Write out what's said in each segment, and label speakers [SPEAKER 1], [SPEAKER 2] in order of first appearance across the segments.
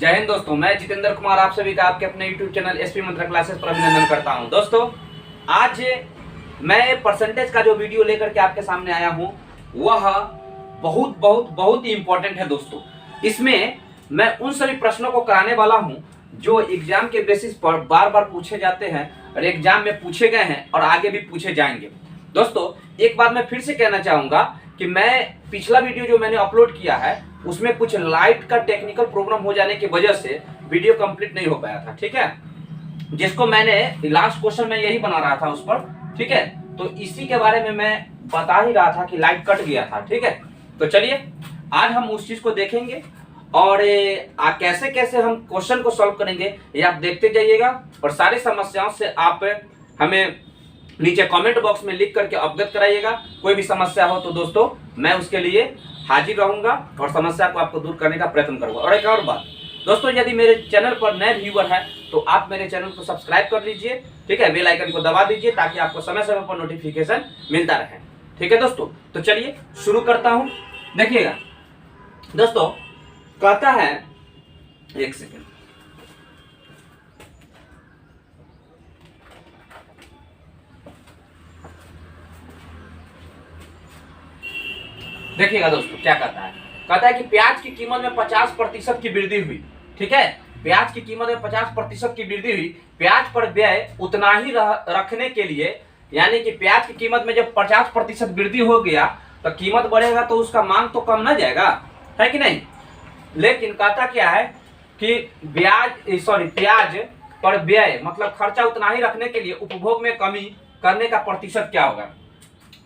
[SPEAKER 1] जय हिंद दोस्तों, मैं जितेंद्र कुमार आप सभी का आपके अपने YouTube चैनल एसपी मंत्र क्लासेस पर अभिनंदन करता हूं। दोस्तों, आज मैं परसेंटेज का जो वीडियो लेकर के आपके सामने आया हूं वह बहुत बहुत बहुत ही इंपॉर्टेंट है। दोस्तों, इसमें मैं उन सभी प्रश्नों को कराने वाला हूं जो एग्जाम के बेसिस पर बार बार पूछे जाते हैं और एग्जाम में पूछे गए हैं और आगे भी पूछे जाएंगे। दोस्तों, एक बात मैं फिर से कहना चाहूंगा कि मैं पिछला वीडियो जो मैंने अपलोड किया है उसमें कुछ लाइट का टेक्निकल प्रॉब्लम हो जाने की वजह से वीडियो कंप्लीट नहीं हो पाया था। ठीक है, जिसको मैंने लास्ट क्वेश्चन में यही बना रहा था उस पर। ठीक है, तो इसी के बारे में मैं बता ही रहा था कि लाइट कट गया था। ठीक है, तो चलिए आज हम उस चीज को देखेंगे और कैसे कैसे हम क्वेश्चन को सॉल्व करेंगे ये आप देखते जाइएगा और सारी समस्याओं से आप हमें नीचे कमेंट बॉक्स में लिख करके अवगत कराइएगा। कोई भी समस्या हो तो दोस्तों मैं उसके लिए हाजिर रहूंगा और समस्या को आपको दूर करने का प्रयत्न करूंगा। और एक और बात दोस्तों, यदि मेरे चैनल पर नए व्यूअर है तो आप मेरे चैनल को सब्सक्राइब कर लीजिए। ठीक है, बेल आइकन को दबा दीजिए ताकि आपको समय समय पर नोटिफिकेशन मिलता रहे। ठीक है दोस्तों, तो चलिए शुरू करता हूं। देखिएगा दोस्तों, कहता है, एक सेकेंड, देखिएगा दोस्तों क्या कहता है। कहता है कि प्याज की कीमत में 50% की वृद्धि हुई। ठीक है, प्याज की कीमत में 50% की वृद्धि हुई। प्याज पर व्यय उतना ही रखने के लिए, यानी कि प्याज की कीमत में जब 50% वृद्धि हो गया तो कीमत बढ़ेगा तो उसका मांग तो कम ना जाएगा, है कि नहीं। लेकिन कहता क्या है कि प्याज पर व्यय मतलब खर्चा उतना ही रखने के लिए उपभोग में कमी करने का प्रतिशत क्या होगा।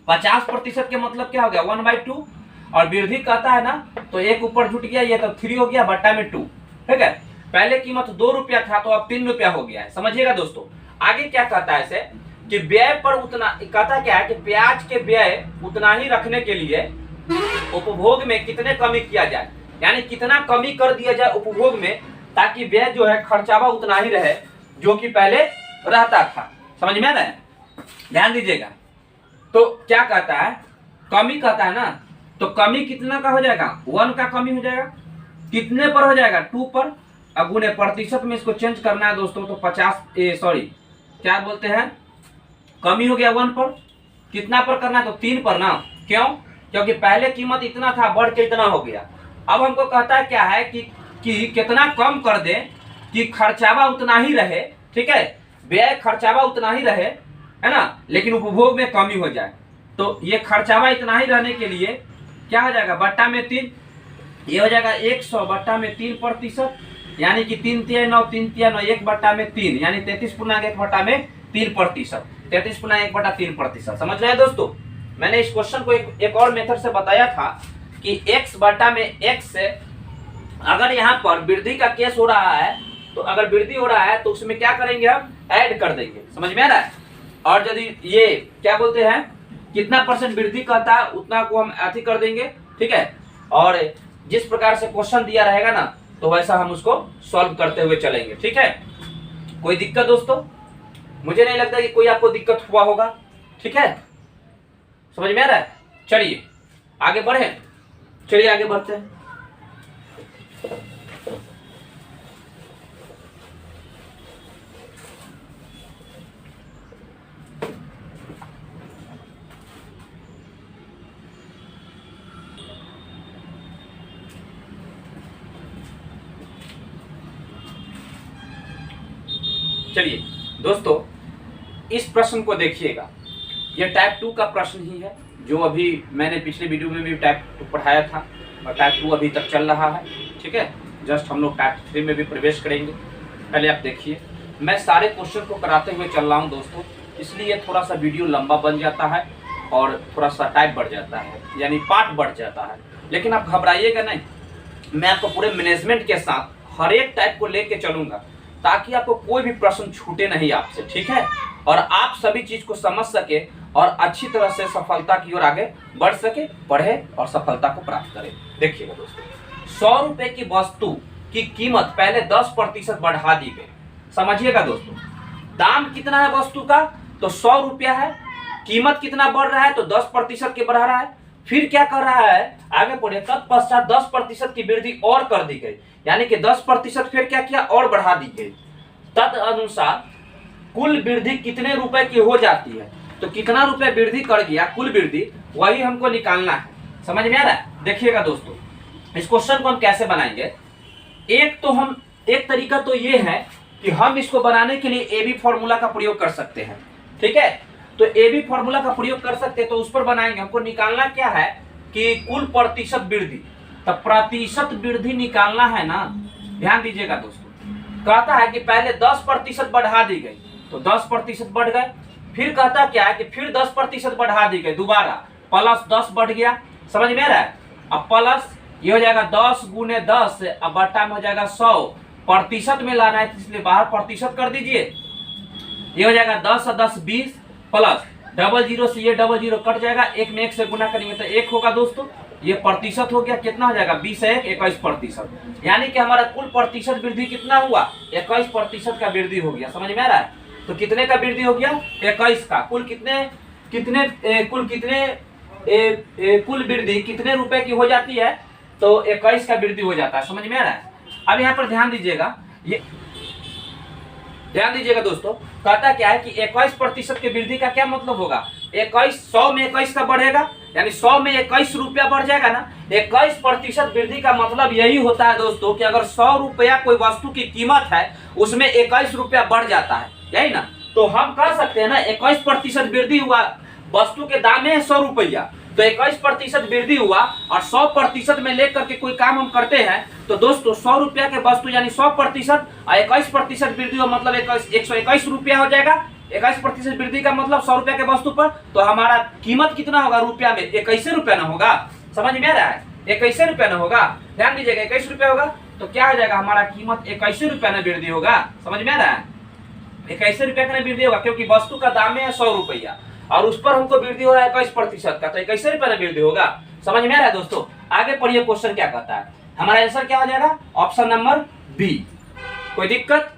[SPEAKER 1] 50% के मतलब क्या हो गया 1/2 और वृद्धि कहता है ना तो एक ऊपर जुट गया, ये तो 3 हो गया बट्टा में 2। ठीक है, पहले कीमत 2 रुपया था तो अब 3 रुपया हो गया है। समझिएगा दोस्तों, आगे क्या कहता है इसे कि व्यय पर उतना, कहता क्या है कि प्याज के व्यय उतना ही रखने के लिए उपभोग में कितने कमी किया जाए, यानी कितना कमी कर दिया जाए उपभोग में ताकि व्यय जो है खर्चावा उतना ही रहे जो कि पहले रहता था। समझ में आ रहा है, ध्यान दीजिएगा। तो क्या कहता है, कमी कहता है ना, तो कमी कितना का हो जाएगा 1 का कमी हो जाएगा, कितने पर हो जाएगा 2 पर। अब उन्हें प्रतिशत में इसको चेंज करना है दोस्तों, तो 50 क्या बोलते हैं, कमी हो गया 1 पर, कितना पर करना है तो 3 पर ना। क्यों? क्योंकि पहले कीमत इतना था बढ़ के इतना हो गया। अब हमको कहता है क्या है कि कितना कम कर दे कि खर्चावा उतना ही रहे। ठीक है, व्यय खर्चावा उतना ही रहे, है ना, लेकिन उपभोग में कमी हो जाए। तो ये खर्चावा इतना ही रहने के लिए क्या हो जाएगा बट्टा में 3, ये हो जाएगा 100 बट्टा में 3%, यानी कि 3 तिया 9 3 तिया 9 1 बट्टा में 3, यानी 33.1 बट्टा में 3%, 33.1 बट्टा 3%। समझ रहे हैं दोस्तों, मैंने इस क्वेश्चन को एक और मेथड से बताया था कि x बट्टा में x से अगर यहाँ पर वृद्धि का केस हो रहा है तो अगर वृद्धि हो रहा है तो उसमें क्या करेंगे, हम ऐड कर देंगे। समझ में आ रहा है। और यदि ये क्या बोलते हैं कितना % वृद्धि कहता है उतना को हम अति कर देंगे। ठीक है, और जिस प्रकार से क्वेश्चन दिया रहेगा ना तो वैसा हम उसको सॉल्व करते हुए चलेंगे। ठीक है, कोई दिक्कत दोस्तों? मुझे नहीं लगता कि कोई आपको दिक्कत हुआ होगा। ठीक है, समझ में आ रहा है। चलिए आगे बढ़े, चलिए आगे बढ़ते हैं। चलिए दोस्तों, इस प्रश्न को देखिएगा, यह टाइप 2 का प्रश्न ही है जो अभी मैंने पिछले वीडियो में भी टाइप 2 पढ़ाया था और टाइप 2 अभी तक चल रहा है। ठीक है, जस्ट हम लोग टाइप 3 में भी प्रवेश करेंगे। पहले आप देखिए, मैं सारे क्वेश्चन को कराते हुए चल रहा हूं दोस्तों, इसलिए थोड़ा सा वीडियो लंबा बन जाता है और थोड़ा सा टाइप बढ़ जाता है, यानी पार्ट बढ़ जाता है। लेकिन आप घबराइएगा नहीं, मैं आपको पूरे मैनेजमेंट के साथ हर एक टाइप को लेके चलूंगा ताकि आपको कोई भी प्रश्न छूटे नहीं आपसे। ठीक है, और आप सभी चीज को समझ सके और अच्छी तरह से सफलता की ओर आगे बढ़ सके, बढ़े और सफलता को प्राप्त करे। देखिएगा दोस्तों, 100 रुपए की वस्तु की कीमत पहले 10% बढ़ा दी गई। समझिएगा दोस्तों, दाम कितना है वस्तु का तो 100 रुपया है, कीमत कितना बढ़ रहा है तो 10% के बढ़ा रहा है। फिर क्या कर रहा है, आगे पढ़े, तत्पश्चात 10% की वृद्धि और कर दी गई, यानी कि 10% फिर क्या किया, और बढ़ा दी गई। तद अनुसार कुल वृद्धि कितने रुपए की हो जाती है, तो कितना रुपए वृद्धि कर गया कुल वृद्धि, वही हमको निकालना है। समझ में आ रहा है? देखिएगा दोस्तों, इस क्वेश्चन को हम कैसे बनाएंगे। एक तरीका तो ये है कि हम इसको बनाने के लिए ए बी फॉर्मूला का प्रयोग कर सकते हैं। ठीक है, तो ए बी फॉर्मूला का प्रयोग कर सकते हैं, तो उस पर बनाएंगे। हमको निकालना क्या है कि कुल प्रतिशत वृद्धि, तो प्रतिशत वृद्धि निकालना है ना। ध्यान दीजिएगा दोस्तों, कहता है कि पहले 10% बढ़ा दी गई, तो 10% बढ़ गए। फिर कहता क्या है कि फिर 10% बढ़ा दी गई, दोबारा प्लस 10 बढ़ गया। समझ में आ रहा है? अब प्लस ये हो जाएगा 10 गुने 10, अब बट्टा में हो जाएगा 100। प्रतिशत में लाना है, इसलिए बाहर प्रतिशत कर दीजिए। ये हो जाएगा 10 और 10 20, प्लस डबल जीरो से ये डबल जीरो कट जाएगा, एक में एक से गुना करेंगे तो एक होगा दोस्तों। ये प्रतिशत हो गया, कितना हो जाएगा 20 से 1 21%, यानी कि हमारा कुल प्रतिशत वृद्धि कितना हुआ, 21% का वृद्धि हो गया। समझ में आ रहा है? तो कितने का वृद्धि हो गया, 21 का। कुल वृद्धि कितने रुपए की हो जाती है, तो 21 का वृद्धि हो जाता है। समझ में आ रहा है? अब यहाँ पर ध्यान दीजिएगा, ये ध्यान दीजिएगा दोस्तों, कहता क्या है कि 21% की वृद्धि का क्या मतलब होगा, 100 में 21 का बढ़ेगा, यानी 100 में 21 रुपया बढ़ जाएगा ना। 21% वृद्धि का मतलब यही होता है दोस्तों कि अगर 100 रुपया कोई वस्तु की कीमत है, उसमें 21 रुपया बढ़ जाता है, यही ना। तो हम कर सकते हैं ना, 21% वृद्धि हुआ, वस्तु के दाम में 100 रुपया, तो 21% वृद्धि हुआ, और 100% में लेकर के कोई काम हम करते हैं, तो दोस्तों 100 रुपया के वस्तु यानी 100% और 21% वृद्धि हुआ मतलब 121 रुपया हो जाएगा। 21% वृद्धि का मतलब 100 रुपया के वस्तु पर, तो हमारा कीमत कितना होगा रुपया में, 21 रुपया ना होगा। समझ में आ रहा है? 21 रुपया ना होगा। ध्यान दीजिएगा, 21 रुपया होगा तो क्या हो जाएगा, हमारा कीमत 21 रुपया में वृद्धि होगा। समझ में आ रहा है? 21 रुपया का वृद्धि होगा, क्योंकि वस्तु का दाम है 100 रुपया और उस पर हमको वृद्धि हो रहा है 21% का, तो 21 रुपया में वृद्धि होगा। समझ में आ रहा है दोस्तों? आगे पढ़िए, क्वेश्चन क्या कहता है। हमारा आंसर क्या हो जाएगा, ऑप्शन नंबर बी। कोई दिक्कत?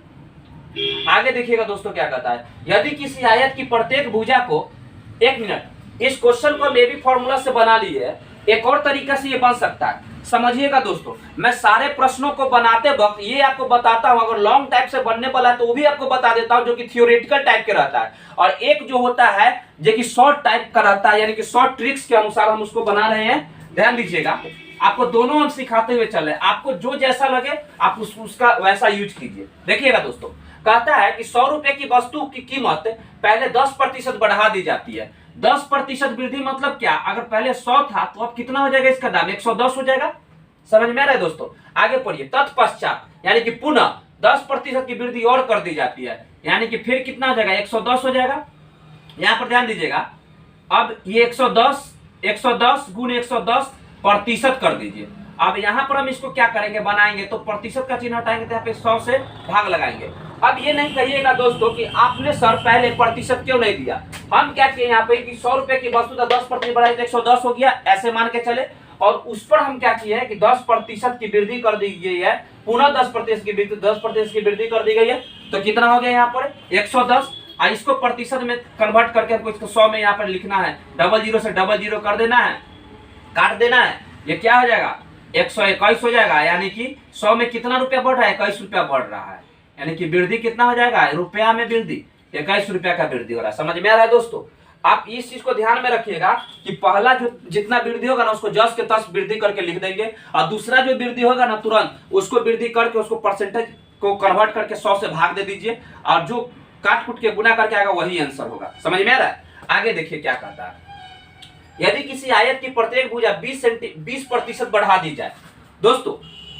[SPEAKER 1] आगे देखिएगा दोस्तों क्या कहता है, यदि किसी आयत की प्रत्येक भुजा को, एक मिनट, इस क्वेश्चन को मे भी फॉर्मूला से बना लिए, एक और तरीका से ये बन सकता है। समझिएगा दोस्तों, मैं सारे प्रश्नों को बनाते वक्त ये आपको बताता हूं, अगर लॉन्ग टाइप से बनने वाला है तो वो भी आपको बता देता हूं, जो कि थियोरेटिकल टाइप के रहता है, और एक जो होता है जो कि शॉर्ट टाइप का रहता है, यानी कि शॉर्ट ट्रिक्स के अनुसार हम उसको बना रहे हैं। ध्यान दीजिएगा, आपको दोनों हम सिखाते हुए चले, आपको जो जैसा लगे आप उसका वैसा यूज कीजिए। देखिएगा दोस्तों, कहता है कि 100 रुपए की वस्तु की कीमत पहले 10% बढ़ा दी जाती है। 10% वृद्धि मतलब क्या, अगर पहले 100 था तो अब कितना हो जाएगा, इसका दाम 110 हो जाएगा। समझ में आ रहा है दोस्तों? आगे पढ़िए, तत्पश्चात यानी कि पुनः 10% की वृद्धि और कर दी जाती है, यानी कि फिर कितना हो जाएगा, 110 हो जाएगा। यहां पर ध्यान दीजिएगा, अब ये 110 गुने 110 प्रतिशत कर दीजिए। अब यहाँ पर हम इसको क्या करेंगे, बनाएंगे, तो प्रतिशत का चिन्ह हटाएंगे तो यहाँ पे 100 से भाग लगाएंगे। अब ये नहीं कहिएगा दोस्तों कि आपने सर पहले प्रतिशत क्यों नहीं दिया। हम क्या किए यहाँ पे कि 100 रुपए की वस्तु का 10% बढ़ाई तो 110 हो गया, ऐसे मान के चले, और उस पर हम क्या किए हैं कि 10% की वृद्धि कर दी गई है, पुनः 10% की वृद्धि कर दी गई है, तो कितना हो गया यहाँ पर 110। इसको प्रतिशत में कन्वर्ट करके हमको इसको 100 में यहाँ पर लिखना है, डबल जीरो से डबल जीरो कर देना है, काट देना है, ये क्या हो जाएगा 121 हो जाएगा, यानी कि 100 में कितना रुपया बढ़ रहा है, 21 रुपया बढ़ रहा है, यानी कि वृद्धि कितना हो जाएगा, रुपया में वृद्धि 21 रुपया का वृद्धि हो रहा है। समझ में आ रहा है दोस्तों? आप इस चीज को ध्यान में रखिएगा कि पहला जो जितना वृद्धि होगा ना उसको जस के तस वृद्धि करके लिख देंगे, और दूसरा जो वृद्धि होगा ना तुरंत उसको वृद्धि करके उसको परसेंटेज को कन्वर्ट करके 100 से भाग दे दीजिए, और जो काट कुट के गुना करके आएगा वही आंसर होगा। समझ में आ रहा है? आगे देखिए क्या कहता है, यदि किसी आयत की प्रत्येक भुजा 20% बढ़ा दी जाए। दोस्तों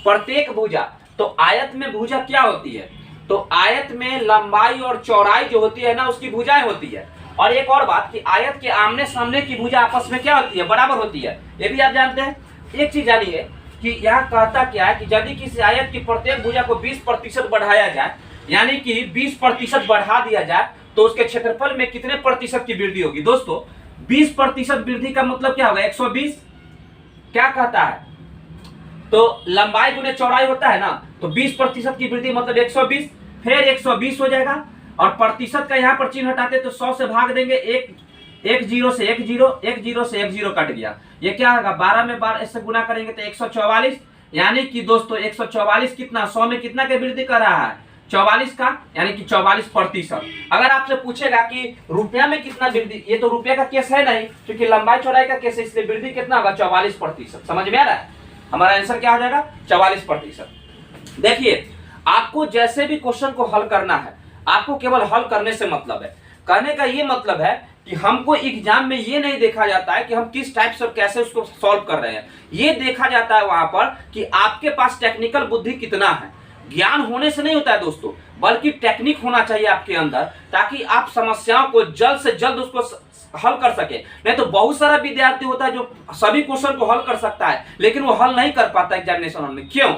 [SPEAKER 1] प्रत्येक भुजा, तो आयत में भुजा क्या होती है, तो आयत में लंबाई और चौड़ाई जो होती है ना उसकी भुजाएं होती है। और एक और बात कि आयत के आमने सामने की भुजा आपस में क्या होती है, बराबर होती है, ये भी आप जानते हैं। एक चीज जानिए कि यहाँ कहता क्या है कि यदि किसी आयत की प्रत्येक भुजा को 20% बढ़ाया जाए, यानी कि 20% बढ़ा दिया जाए, तो उसके क्षेत्रफल में कितने प्रतिशत की वृद्धि होगी। दोस्तों 20% वृद्धि का मतलब क्या होगा, 120। क्या कहता है, तो लंबाई गुने चौड़ाई होता है ना, तो 20% की वृद्धि मतलब 120, फिर 120 हो जाएगा, और प्रतिशत का यहाँ पर चिन्ह हटाते तो 100 से भाग देंगे, एक जीरो से एक जीरो, एक जीरो से एक जीरो कट गया, ये क्या होगा, 12 में 12 से गुना करेंगे तो 144, यानी कि दोस्तों 144 कितना, 100 में कितना के वृद्धि कर रहा है, 44 का, यानी कि 44%। अगर आपसे पूछेगा कि रुपया में कितना वृद्धि, ये तो रुपया का केस है नहीं, क्योंकि लंबाई चौड़ाई का केस है, इसलिए वृद्धि कितना होगा, 44%। समझ में आ रहा है, हमारा आंसर क्या हो जाएगा, 44%। देखिए, आपको जैसे भी क्वेश्चन को हल करना है, आपको केवल हल करने से मतलब है। कहने का ये मतलब है कि हमको एग्जाम में ये नहीं देखा जाता है कि हम किस टाइप से कैसे उसको सॉल्व कर रहे हैं, ये देखा जाता है वहां पर कि आपके पास टेक्निकल बुद्धि कितना है। ज्ञान होने से नहीं होता है दोस्तों, बल्कि टेक्निक होना चाहिए आपके अंदर, ताकि आप समस्याओं को जल्द से जल्द उसको हल कर सके। नहीं तो बहुत सारा विद्यार्थी होता है जो सभी क्वेश्चन को हल कर सकता है, लेकिन वो हल नहीं कर पाता एग्जामिनेशन हॉल में। क्यों?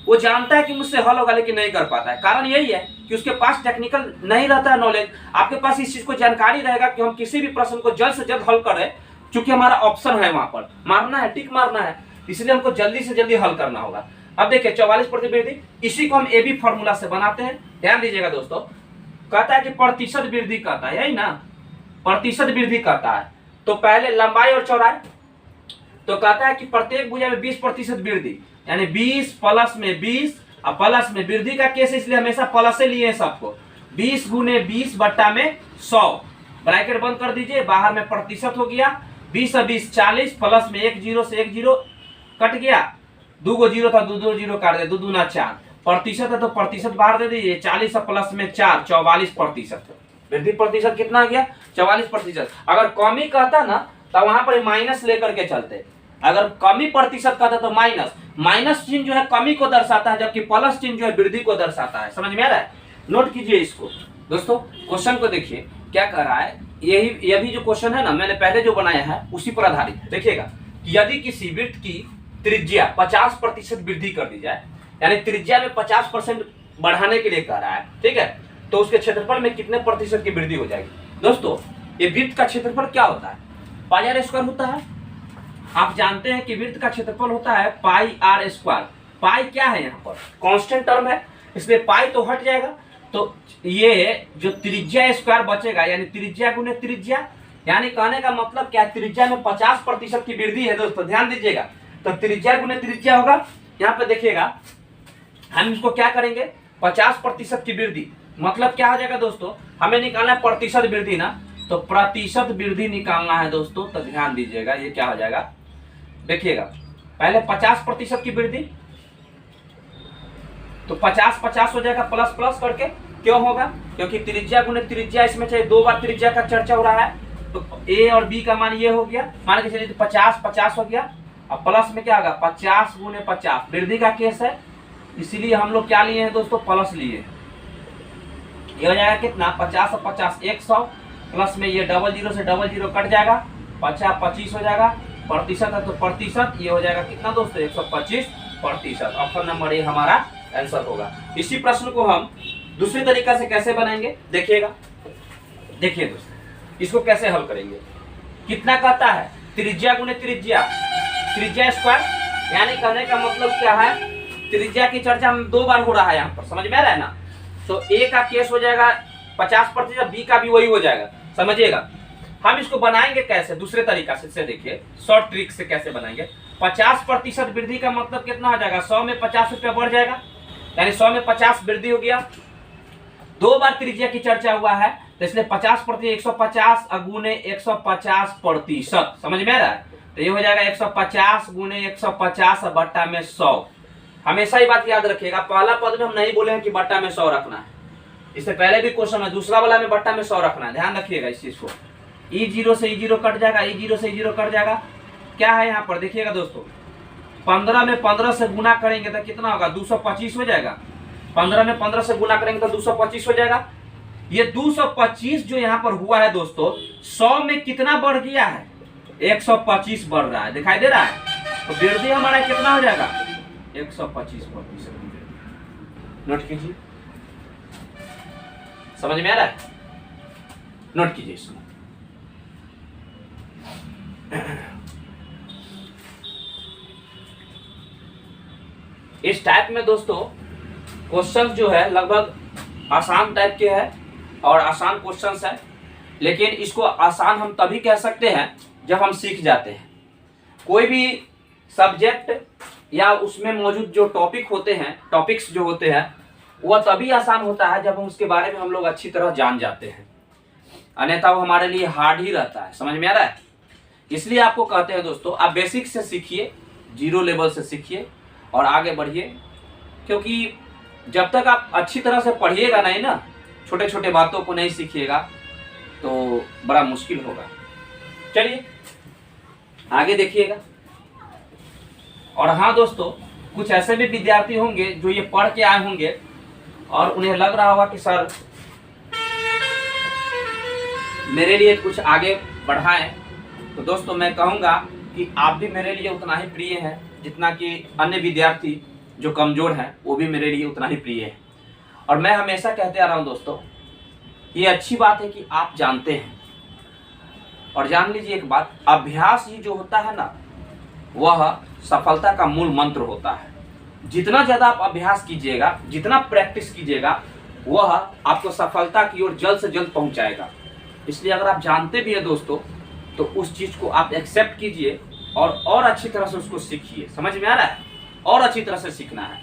[SPEAKER 1] वो जानता है कि मुझसे हल होगा, लेकिन नहीं कर पाता है। कारण यही है कि उसके पास टेक्निकल नहीं रहता है नॉलेज। आपके पास इस चीज को जानकारी रहेगा कि हम किसी भी प्रश्न को जल्द से जल्द हल करें, क्योंकि हमारा ऑप्शन है, वहां पर मारना है, टिक मारना है, इसलिए हमको जल्दी से जल्दी हल करना होगा। अब देखिए 44% वृद्धि, इसी को हम ए बी फॉर्मूला से बनाते हैं। ध्यान दीजिएगा दोस्तों, कहता है कि प्रतिशत वृद्धि कहता है, यही ना, प्रतिशत वृद्धि कहता है। तो पहले लंबाई और चौड़ाई, तो कहता है कि प्रत्येक भुजा में 20% वृद्धि, यानी 20 प्लस में 20 और प्लस में वृद्धि का केस, इसलिए हमेशा प्लस से लिए सबको। 20 गुने 20 बट्टा में 100, ब्रैकेट बंद कर दीजिए, बाहर में प्रतिशत हो गया। 20 और 20 40, प्लस में 1 0 से 1 0 कट गया, 2 गो 0 था, 2 2 0 काट दे, 2 दूना 4, प्रतिशत है तो प्रतिशत बाहर दे दीजिए। 40 और प्लस में 4 44%। वृद्धि प्रतिशत कितना आ गया, 44%। अगर कमी कहता ना तो वहां पर माइनस लेकर के चलते। अगर कमी प्रतिशत कहता तो माइनस, माइनस चिन्ह जो है कमी को दर्शाता है, जबकि प्लस चिन्ह जो है वृद्धि को दर्शाता है। समझ में आ रहा है? नोट कीजिए इसको दोस्तों। क्वेश्चन को देखिए क्या कर रहा है, यही भी जो क्वेश्चन है ना, मैंने पहले जो बनाया है उसी पर आधारित है। देखिएगा कि यदि किसी वृत्त की त्रिज्या 50% वृद्धि कर दी जाए, यानी त्रिज्या में 50% बढ़ाने के लिए कह रहा है, ठीक है, तो उसके क्षेत्रफल में कितने प्रतिशत की वृद्धि हो जाएगी। दोस्तों ये वृत्त का क्षेत्रफल क्या होता है, पाई आर स्क्वायर होता है। आप जानते हैं कि वृत्त का क्षेत्रफल होता है पाई आर स्क्वायर। पाई क्या है, यहाँ पर कांस्टेंट टर्म है, इसलिए पाई तो हट जाएगा, तो ये जो त्रिज्या स्क्वायर बचेगा, यानी त्रिज्या गुने त्रिज्या, यानी कहने का मतलब क्या, त्रिज्या में 50% की वृद्धि है दोस्तों। ध्यान दीजिएगा, तो त्रिज्या गुने त्रिज्या होगा। यहाँ पे देखिएगा हम इसको क्या करेंगे, 50% की वृद्धि, मतलब क्या हो जाएगा दोस्तों, हमें निकालना है प्रतिशत वृद्धि ना, तो प्रतिशत वृद्धि निकालना है दोस्तों। तो ध्यान दीजिएगा ये क्या हो जाएगा, देखिएगा पहले 50% की वृद्धि, तो 50 हो जाएगा प्लस प्लस करके। क्यों होगा, क्योंकि त्रिज्या गुने त्रिज्या, इसमें चाहे 2 बार त्रिज्या का चर्चा हो रहा है, तो ए और बी का मान ये हो गया, मान के चलिए 50 हो गया, और प्लस में क्या होगा 50 गुने 50, वृद्धि का केस है, इसीलिए हम लोग क्या लिए हैं दोस्तों, प्लस लिए। ये हो जाएगा कितना, 50 और 50 100, प्लस में ये 00 से 00 कट जाएगा, 50 25 हो जाएगा, प्रतिशत है तो प्रतिशत, ये हो जाएगा कितना दोस्तों, 125%। ऑप्शन नंबर ए हमारा आंसर होगा। इसी प्रश्न को हम दूसरी तरीका से कैसे बनाएंगे, देखिएगा। देखिए दोस्तों इसको कैसे हल करेंगे, कितना कहता है, त्रिज्या गुने त्रिज्या, त्रिज्या स्क्वायर, यानी कहने का मतलब क्या है, त्रिज्या की चर्चा 2 बार हो रहा है यहाँ पर, समझ में आ रहा है ना। तो ए का केस हो जाएगा 50%, बी का भी वही हो जाएगा, समझिएगा। हम इसको बनाएंगे कैसे, दूसरे तरीका से देखिए, शॉर्ट ट्रिक से कैसे बनाएंगे। 50% वृद्धि का मतलब कितना हो जाएगा, 100 में 50 रुपया बढ़ जाएगा, यानी 100 में 50 वृद्धि हो गया। 2 बार त्रिज्या की चर्चा हुआ है, तो इसलिए 50% 150 गुने 150%, समझ में आ रहा है। तो ये हो जाएगा 150 गुने 150 बट्टा में 100। हमेशा ही बात याद रखिएगा, पहला पद में हम नहीं बोले हैं कि बट्टा में 100 रखना है, इससे पहले भी क्वेश्चन है, दूसरा वाला में बट्टा में 100 रखना है, ध्यान रखिएगा इस चीज को। E0 से E0 कट जाएगा, E0 से E0 कट जाएगा। क्या है यहाँ पर देखिएगा दोस्तों, 15 में 15 से गुना करेंगे तो कितना होगा, 225 हो जाएगा। 15 में 15 से गुना करेंगे तो 225 हो जाएगा। ये 225 जो यहाँ पर हुआ है दोस्तों, 100 में कितना बढ़ गया है, 125 बढ़ रहा है, दिखाई दे रहा है। तो वृद्धि हमारा कितना हो जाएगा, 125%। नोट कीजिए, समझ में आ रहा है, नोट कीजिए इसमें। इस टाइप में दोस्तों क्वेश्चन जो है लगभग आसान टाइप के है और आसान क्वेश्चंस है, लेकिन इसको आसान हम तभी कह सकते हैं जब हम सीख जाते हैं। कोई भी सब्जेक्ट या उसमें मौजूद जो टॉपिक होते हैं, टॉपिक्स जो होते हैं, वह तभी आसान होता है जब हम उसके बारे में हम लोग अच्छी तरह जान जाते हैं, अन्यथा वो हमारे लिए हार्ड ही रहता है। समझ में आ रहा है? इसलिए आपको कहते हैं दोस्तों, आप बेसिक से सीखिए, 0 लेवल से सीखिए और आगे बढ़िए, क्योंकि जब तक आप अच्छी तरह से पढ़िएगा नहीं ना, छोटे छोटे बातों को नहीं सीखिएगा तो बड़ा मुश्किल होगा। चलिए आगे देखिएगा। और हाँ दोस्तों, कुछ ऐसे भी विद्यार्थी होंगे जो ये पढ़ के आए होंगे और उन्हें लग रहा होगा कि सर मेरे लिए कुछ आगे बढ़ाएं, तो दोस्तों मैं कहूँगा कि आप भी मेरे लिए उतना ही प्रिय हैं जितना कि अन्य विद्यार्थी जो कमज़ोर हैं वो भी मेरे लिए उतना ही प्रिय है। और मैं हमेशा कहते आ रहा हूँ दोस्तों, ये अच्छी बात है कि आप जानते हैं। और जान लीजिए एक बात, अभ्यास ही जो होता है ना, वह सफलता का मूल मंत्र होता है। जितना ज़्यादा आप अभ्यास कीजिएगा, जितना प्रैक्टिस कीजिएगा, वह आपको सफलता की ओर जल्द से जल्द पहुंचाएगा। इसलिए अगर आप जानते भी हैं दोस्तों, तो उस चीज़ को आप एक्सेप्ट कीजिए और अच्छी तरह से उसको सीखिए। समझ में आ रहा है? और अच्छी तरह से सीखना है,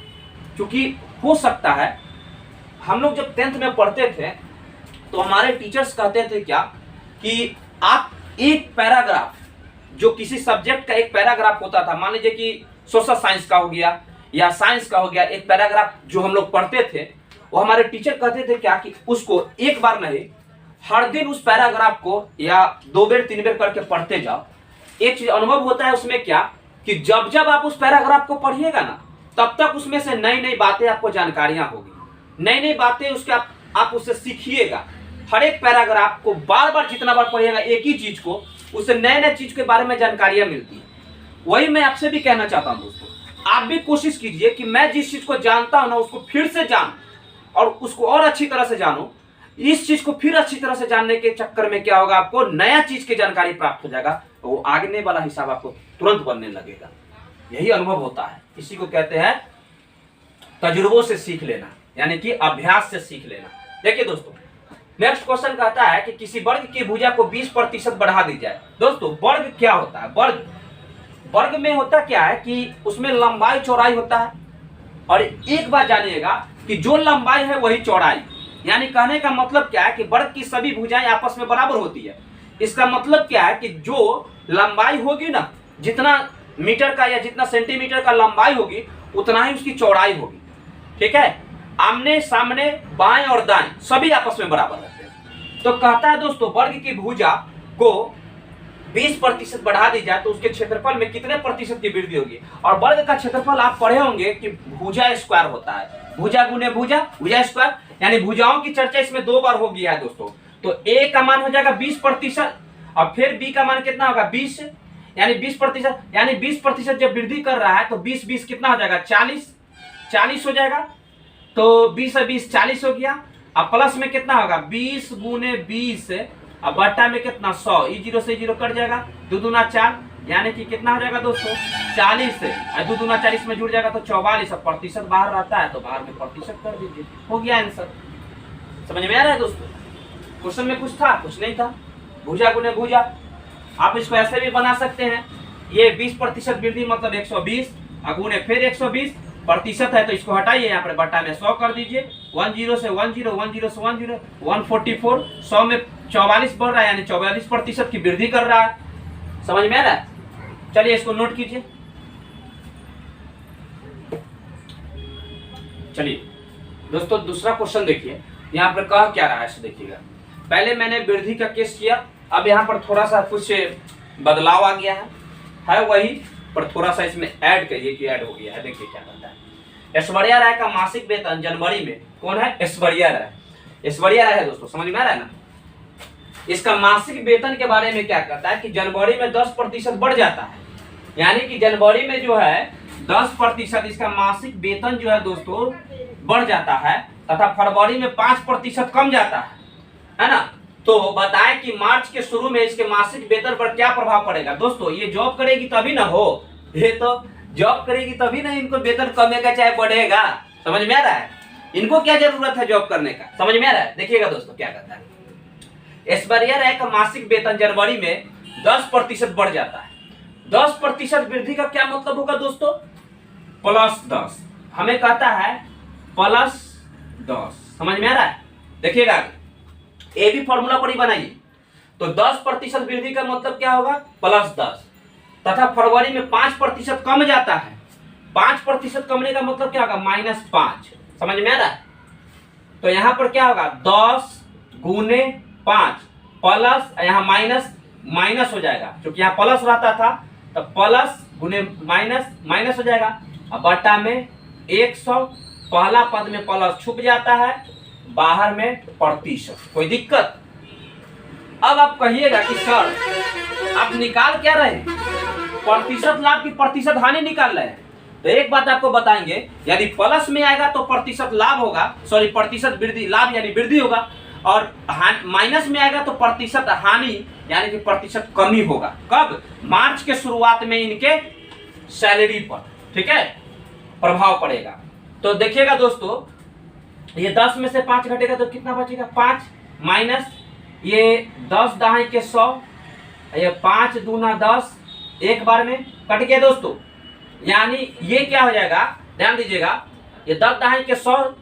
[SPEAKER 1] क्योंकि हो सकता है हम लोग जब 10th में पढ़ते थे तो हमारे टीचर्स कहते थे क्या कि आप एक पैराग्राफ, जो किसी सब्जेक्ट का एक पैराग्राफ होता था, मान लीजिए कि सोशल साइंस का हो गया या साइंस का हो गया, एक पैराग्राफ जो हम लोग पढ़ते थे, वो हमारे टीचर कहते थे क्या कि उसको एक बार नहीं, हर दिन उस पैराग्राफ को या 2 बेर 3 बेर करके पढ़ते जाओ। एक चीज अनुभव होता है उसमें क्या कि जब जब आप उस पैराग्राफ को पढ़िएगा ना, तब तक उसमें से नई नई बातें आपको जानकारियां होगी, नई नई बातें उसके आप उससे सीखिएगा। हर एक पैराग्राफ को बार बार जितना बार पढ़िएगा एक ही चीज को, उससे नए नए चीज के बारे में जानकारियां मिलती है। वही मैं आपसे भी कहना चाहता हूं दोस्तों, आप भी कोशिश कीजिए कि मैं जिस चीज को जानता हूं ना, उसको फिर से जान और उसको और अच्छी तरह से जानो। इस चीज को फिर अच्छी तरह से जानने के चक्कर में क्या होगा, आपको नया चीज की जानकारी प्राप्त हो जाएगा, वो आगने वाला हिसाब आपको तुरंत बनने लगेगा। यही अनुभव होता है, इसी को कहते हैं तजुर्बों से सीख लेना, यानी कि अभ्यास से सीख लेना। देखिए दोस्तों, नेक्स्ट क्वेश्चन कहता है कि किसी वर्ग की भुजा को 20% बढ़ा दी जाए। दोस्तों वर्ग क्या होता है? वर्ग में होता क्या है कि उसमें लंबाई चौड़ाई होता है, और एक बात जानिएगा कि जो लंबाई है वही चौड़ाई। यानी कहने का मतलब क्या है कि वर्ग की सभी भुजाएं आपस में बराबर होती है। इसका मतलब क्या है कि जो लंबाई होगी ना, जितना मीटर का या जितना सेंटीमीटर का लंबाई होगी, उतना ही उसकी चौड़ाई होगी। ठीक है? आमने सामने बाएं और दाएं सभी आपस में बराबर रहते हैं। तो कहता है दोस्तों, वर्ग की भुजा को 20% बढ़ा दी जाए तो उसके क्षेत्रफल में कितने प्रतिशत की वृद्धि होगी? और वर्ग का क्षेत्रफल आप पढ़े होंगे कि भुजा स्क्वायर होता है, भुजा गुने भुजा, भुजा स्क्वायर, यानी भुजाओं की चर्चा इसमें 2 बार हो गया है दोस्तों। तो ए का मान हो जाएगा 20% और फिर बी का मान कितना होगा 20, यानी 20%, यानी 20% जब वृद्धि कर रहा है तो 20 कितना हो जाएगा 40 हो जाएगा। तो 20 और 20 40 हो गया। अब प्लस में कितना होगा 20 गुने 20, अब बट्टा में कितना 100, ई 0 से 0 कट जाएगा, 2 दूना 4, यानी कि कितना हो जाएगा दोस्तों 40 से 2 दूना 40 में जुड़ जाएगा तो 44। अब प्रतिशत बाहर रहता है तो बाहर में प्रतिशत कर दीजिए, हो गया आंसर। समझ में आ रहा है दोस्तों? क्वेश्चन में कुछ था, कुछ नहीं था। भुजा गुने भुजा, आप इसको ऐसे भी बना सकते हैं, ये 20% वृद्धि मतलब 120, गुने फिर 120, प्रतिशत है तो इसको हटाइए, यहाँ पर बट्टा में 100 कर दीजिए। 10 से 10, 10 से 10, 144, 100 में 44 बढ़ रहा है, यानी 44% की वृद्धि कर रहा है। समझ में आ रहा है? चलिए इसको नोट कीजिए। चलिए दोस्तों, दूसरा क्वेश्चन देखिए, यहाँ पर कह क्या रहा है इसे देखिएगा। पहले मैंने वृद्धि का केस किया, अब यहाँ पर थोड़ा सा कुछ बदलाव आ गया है वही, पर थोड़ा सा इसमें ऐड करिए कि ऐड हो गया है। देखिए क्या कहता है, ऐश्वर्या राय का मासिक वेतन जनवरी में, कौन है? ऐश्वर्या राय। ऐश्वर्या राय है दोस्तों, समझ में आ रहा है ना? इसका मासिक वेतन के बारे में क्या कहता है कि जनवरी में 10% बढ़ जाता है, यानी कि जनवरी में जो है 10% इसका मासिक वेतन जो है दोस्तों बढ़ जाता है, तथा फरवरी में 5% कम जाता है ना? तो बताएं कि मार्च के शुरू में इसके मासिक वेतन पर क्या प्रभाव पड़ेगा? दोस्तों ये जॉब करेगी तभी ना हो, ये तो जॉब करेगी तभी ना इनको वेतन कमेगा चाहे बढ़ेगा। समझ में आ रहा है? इनको क्या जरूरत है जॉब करने का? समझ में आ रहा है? देखिएगा दोस्तों क्या कहता है, ऐश्वर्या राय का मासिक वेतन जनवरी में 10% बढ़ जाता है। 10% वृद्धि का क्या मतलब होगा दोस्तों? +10। हमें कहता है +10। समझ में आ रहा है? देखिएगा ये भी फॉर्मूला पर ही बनाइए। तो 10% वृद्धि का मतलब क्या होगा? +10। तथा फरवरी में 5% कम जाता है। 5% कमने का मतलब क्या होगा? -5। समझ में आ रहा है? तो यहां पर क्या होगा? 10 गुने 5 प्लस, यहाँ माइनस माइनस हो जाएगा, क्योंकि यहाँ प्लस रहता था तो प्लस गुने माइनस माइनस हो जाएगा। अब बटा में 100, पहला पद में प्लस छुप जाता है, बाहर में प्रतिशत। कोई दिक्कत? अब आप कहिएगा कि सर आप निकाल क्या रहे हैं? प्रतिशत लाभ की प्रतिशत हानि निकाल रहे हैं। तो एक बात आपको बताएंगे, यदि प्लस में आएगा तो प्रतिशत लाभ होगा, सॉरी प्रतिशत वृद्धि, लाभ यानी वृद्धि होगा, और माइनस में आएगा तो प्रतिशत हानि यानी कि प्रतिशत कमी होगा। कब? मार्च के शुरुआत में इनके सैलरी पर, ठीक है, प्रभाव पड़ेगा। तो देखिएगा दोस्तों, ये 10 में से 5 घटेगा तो कितना बचेगा? 5 माइनस ये 10 दहाई के 100, ये 5 दूना 10, एक बार में कट गया दोस्तों। यानी ये क्या हो जाएगा? ध्यान दीजिएगा, ये 10 दहाई के 100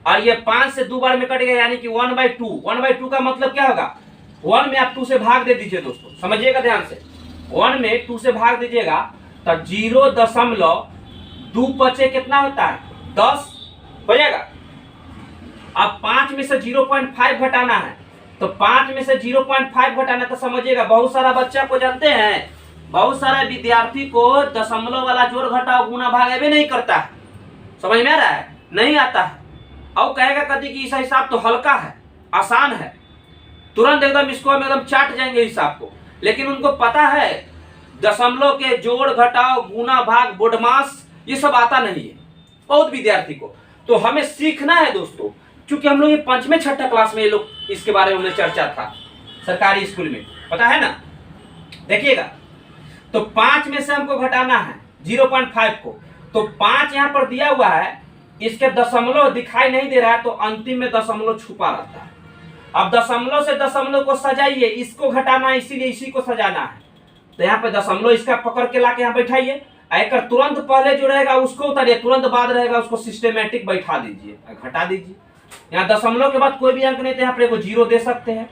[SPEAKER 1] और ये 5 से 2 बार में कट गया, यानी कि 1/2। 1/2 का मतलब क्या होगा? 1 में आप 2 से भाग दे दीजिए दोस्तों, समझिएगा ध्यान से। 1 में 2 से भाग दीजिएगा तो 0.2 बचे कितना होता है? 10 हो जाएगा। अब 5 में से 0.5 घटाना है, तो 5 में से 0.5 घटाना, तो समझिएगा बहुत सारा बच्चा को जानते हैं, बहुत सारा विद्यार्थी को दशमलव वाला जोड़ घटाव गुना भाग भी नहीं करता है। समझ में आ रहा है? नहीं आता है। और कहेगा कभी कि इसका हिसाब तो हल्का है, आसान है, तुरंत एकदम इसको हम एकदम चाट जाएंगे हिसाब को। लेकिन उनको पता है दशमलव के जोड़ घटाव गुना भाग बोडमास ये सब आता नहीं है बहुत विद्यार्थी को। तो हमें सीखना है दोस्तों, क्योंकि हम लोग ये 5वें 6ठा क्लास में ये लोग इसके बारे में हमने चर्चा था सरकारी स्कूल में, पता है ना। देखिएगा, तो 5 में से हमको घटाना है 0.5 को, तो 5 यहाँ पर दिया हुआ है, इसके दशमलव दिखाई नहीं दे रहा है, तो अंतिम में दशमलव छुपा रहता है। अब दशमलव से दशमलव को सजाइए, इसको घटाना है इसीलिए इसी को सजाना है। तो यहाँ पे दशमलव इसका पकड़ के लाके यहाँ बैठाइए, आकर तुरंत पहले जो रहेगा उसको उतारिए, तुरंत बाद रहेगा उसको सिस्टमेटिक बैठा दीजिए, घटा दीजिए। यहाँ दशमलव के बाद कोई भी अंक नहीं, तो यहाँ पे एगो 0 दे सकते हैं।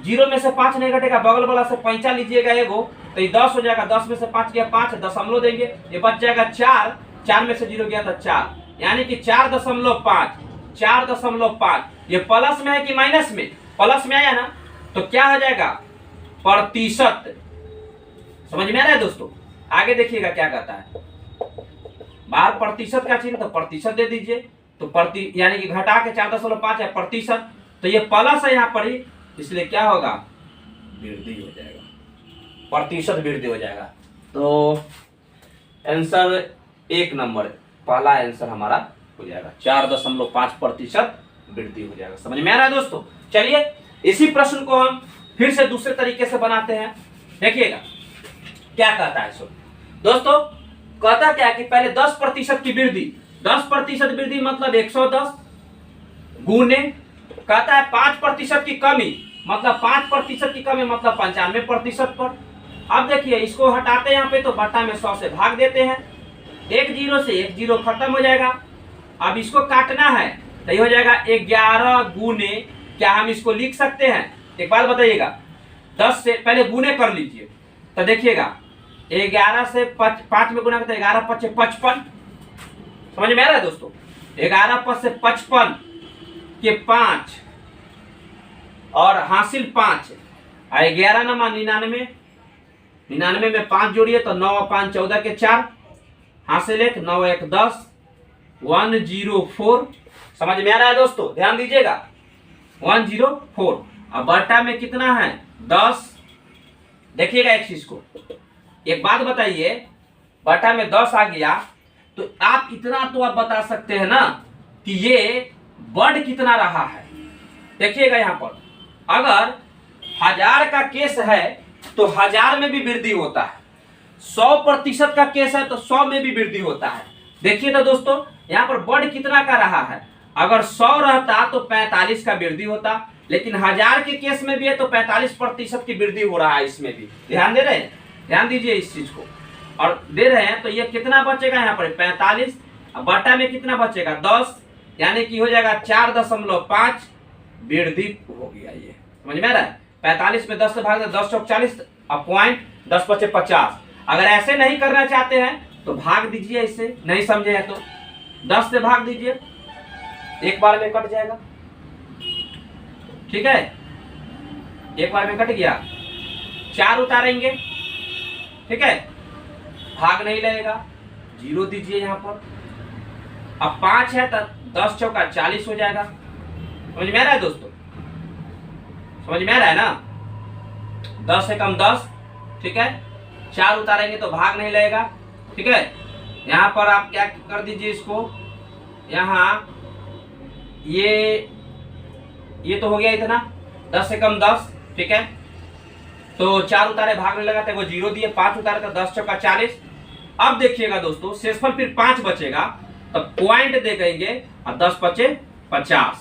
[SPEAKER 1] 0 में से 5 नहीं घटेगा, बगल वाला से 5 लीजिएगा एगो, तो ये 10 हो जाएगा। 10 में से 5 गया 5, दशमलव देंगे, ये बच जाएगा 4। 4 में से 0 गया तो 4, यानी कि 4.5। 4.5 ये प्लस में है कि माइनस में? प्लस में आया ना, तो क्या हो जाएगा? प्रतिशत। समझ में आ रहा है दोस्तों? आगे देखिएगा क्या कहता है, बाहर प्रतिशत का चिन्ह, तो प्रतिशत दे दीजिए, तो प्रति यानी कि घटा के 4.5 है प्रतिशत, तो ये प्लस है यहाँ पर ही, इसलिए क्या होगा? वृद्धि हो जाएगा, प्रतिशत वृद्धि हो जाएगा। तो आंसर 1 नंबर, पहला आंसर हमारा हो जाएगा, 4.5% वृद्धि हो जाएगा। समझ में आ रहा है दोस्तों? चलिए इसी प्रश्न को हम फिर से दूसरे तरीके से बनाते हैं। देखिएगा क्या कहता है सो दोस्तों, कहता क्या है कि पहले 10% की वृद्धि, 10% वृद्धि मतलब 110 गुने, कहता है 5% की कमी, मतलब 5% की कमी मतलब 95% पर। अब देखिए इसको हटाते हैं यहाँ पे, तो बटा में 100 से भाग देते हैं, 1 0 से 1 0 खत्म हो जाएगा। अब इसको काटना है तो ये हो जाएगा 11 गुने, क्या हम इसको लिख सकते हैं? एक बार बताइएगा, 10 से पहले गुने कर लीजिए, तो देखिएगा 11 से 5 में गुना करते हैं, 11 5 55। समझ में आ रहा है दोस्तों? 11 5 से 55 के 5 और हासिल 5, 11 नमा 99, 99 में 5 जोड़िए तो 9 और 5 14 के 4, हासिल 1, 9 1 10, 104। समझ में आ रहा है दोस्तों? ध्यान दीजिएगा, 104। अब बटा में कितना है? 10। देखिएगा एक चीज को, एक बात बताइए, बटा में 10 आ गया, तो आप इतना तो आप बता सकते हैं ना कि ये बढ़ कितना रहा है। देखिएगा यहाँ पर, अगर 1000 का केस है तो 1000 में भी वृद्धि होता है, 100% का केस है तो 100 में भी वृद्धि होता है। देखिए तो दोस्तों, यहाँ पर बढ़ कितना का रहा है? अगर 100 रहता तो 45 का वृद्धि होता, लेकिन 1000 के केस में भी है तो 45% की वृद्धि हो रहा है, इसमें भी ध्यान दे रहे हैं? ध्यान दीजिए इस चीज को। और दे रहे हैं, तो ये कितना बचेगा यहाँ पर 45, बटा में कितना बचेगा 10, यानी कि हो जाएगा 4.5 वृद्धि हो गया। ये समझ में आ रहा है? 45 में 10 से भाग दे, 10 चौक 40, अब पॉइंट 10 बचे 50। अगर ऐसे नहीं करना चाहते हैं तो भाग दीजिए, इससे नहीं समझे हैं तो 10 से भाग दीजिए, एक बार में कट जाएगा। ठीक है, एक बार में कट गया। 4 उतारेंगे, ठीक है, भाग नहीं लगेगा, 0 दीजिए यहाँ पर। अब 5 है तो 10 चौका 40 हो जाएगा। समझ में आ रहा है दोस्तों? समझ में आ रहा है ना? 10 से कम 10, ठीक है, 4 उतारेंगे तो भाग नहीं लगेगा। ठीक है, यहाँ पर आप क्या कर दीजिए, इसको यहाँ ये तो हो गया इतना, 10 से कम 10, ठीक है, तो 4 उतारे भाग नहीं लगा तो वो 0 दिए, 5 उतारे तो 10 चौका 40। अब देखिएगा दोस्तों, शेषफल फिर 5 बचेगा तो पॉइंट दे देंगे और 10 बचे 50।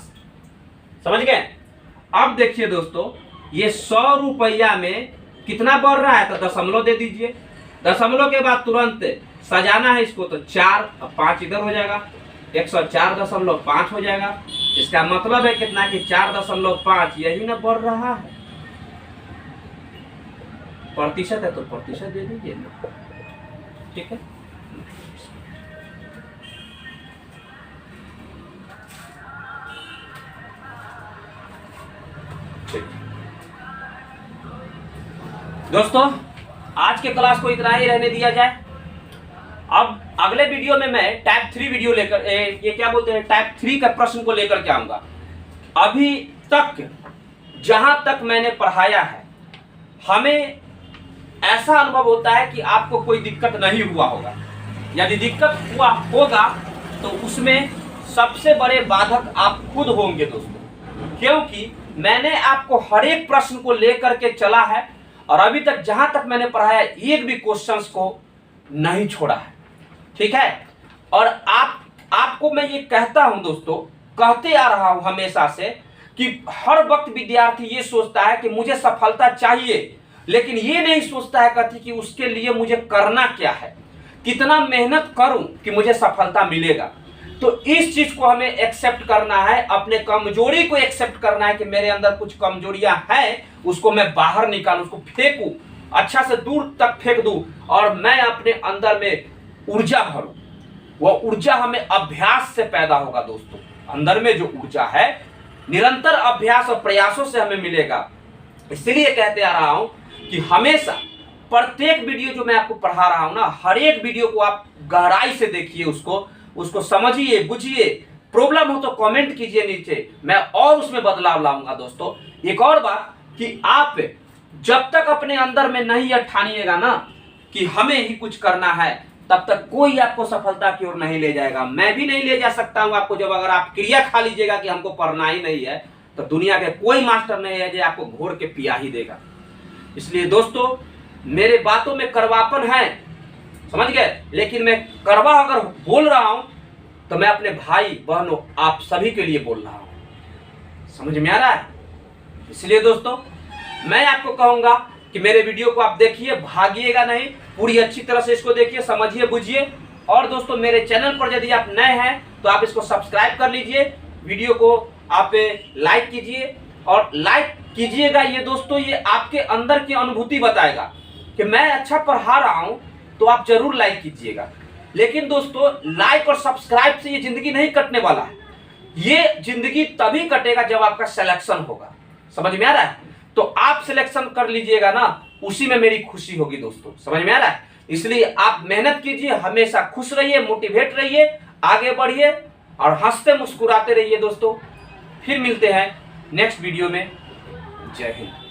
[SPEAKER 1] समझ गए? अब देखिए दोस्तों, ये 100 रुपया में कितना बढ़ रहा है, तो दशमलव दे दीजिए। दशमलव के बाद तुरंत सजाना है इसको, तो 4 और 5 इधर हो जाएगा, 104.5 हो जाएगा। इसका मतलब है कितना कि 4.5 यही ना बढ़ रहा है। प्रतिशत है तो प्रतिशत दे दीजिए, ठीक है। दोस्तों, आज के क्लास को इतना ही रहने दिया जाए। अब अगले वीडियो में मैं टाइप 3 वीडियो लेकर ये क्या बोलते हैं, टाइप 3 का प्रश्न को लेकर के आऊंगा। अभी तक जहां तक मैंने पढ़ाया है, हमें ऐसा अनुभव होता है कि आपको कोई दिक्कत नहीं हुआ होगा। यदि दिक्कत हुआ होगा तो उसमें सबसे बड़े बाधक आप खुद होंगे दोस्तों, क्योंकि मैंने आपको हर एक प्रश्न को लेकर के चला है और अभी तक जहां तक मैंने पढ़ाया एक भी क्वेश्चंस को नहीं छोड़ा है। ठीक है, और आपको मैं ये कहता हूं दोस्तों, कहते आ रहा हूं हमेशा से कि हर वक्त विद्यार्थी ये सोचता है कि मुझे सफलता चाहिए, लेकिन ये नहीं सोचता है कभी कि उसके लिए मुझे करना क्या है, कितना मेहनत करूं कि मुझे सफलता मिलेगा। तो इस चीज को हमें एक्सेप्ट करना है, अपने कमजोरी को एक्सेप्ट करना है कि मेरे अंदर कुछ कमजोरियां हैं, उसको मैं बाहर निकालूं, उसको फेंकूं, अच्छा से दूर तक फेंक दूं और मैं अपने अंदर में ऊर्जा भरूं। वह ऊर्जा हमें अभ्यास से पैदा होगा दोस्तों। अंदर में जो ऊर्जा है निरंतर अभ्यास और प्रयासों से हमें मिलेगा। इसलिए कहते आ रहा हूं कि हमेशा प्रत्येक वीडियो जो मैं आपको पढ़ा रहा हूं ना, हर एक वीडियो को आप गहराई से देखिए, उसको समझिए, बुझिए। प्रॉब्लम हो तो कमेंट कीजिए नीचे, मैं और उसमें बदलाव लाऊंगा दोस्तों। एक और बात कि आप जब तक अपने अंदर में नहीं ठानिएगा ना कि हमें ही कुछ करना है, तब तक कोई आपको सफलता की ओर नहीं ले जाएगा। मैं भी नहीं ले जा सकता हूं आपको। जब अगर आप क्रिया खा लीजिएगा कि हमको पढ़ना ही नहीं है, तो दुनिया के कोई मास्टर नहीं है जो आपको घोर के पिया ही देगा। इसलिए दोस्तों, मेरे बातों में कड़वापन है, समझ गए, लेकिन मैं कड़वा अगर बोल रहा हूं तो मैं अपने भाई बहनों आप सभी के लिए बोल रहा हूं। समझ में आ रहा है? इसलिए दोस्तों, मैं आपको कहूंगा कि मेरे वीडियो को आप देखिए, भागिएगा नहीं, पूरी अच्छी तरह से इसको देखिए, समझिए, बुझिए। और दोस्तों, मेरे चैनल पर यदि आप नए हैं तो आप इसको सब्सक्राइब कर लीजिए, वीडियो को आप लाइक कीजिए। और लाइक कीजिएगा ये दोस्तों, ये आपके अंदर की अनुभूति बताएगा कि मैं अच्छा पढ़ा रहा हूं, तो आप जरूर लाइक कीजिएगा। लेकिन दोस्तों, लाइक और सब्सक्राइब से ये जिंदगी नहीं कटने वाला है। ये जिंदगी तभी कटेगा जब आपका सिलेक्शन होगा। समझ में आ रहा है? तो आप सिलेक्शन कर लीजिएगा ना, उसी में मेरी खुशी होगी दोस्तों। समझ में आ रहा है? इसलिए आप मेहनत कीजिए, हमेशा खुश रहिए, मोटिवेट रहिए, आगे बढ़िए और हंसते मुस्कुराते रहिए दोस्तों। फिर मिलते हैं नेक्स्ट वीडियो में। जय हिंद।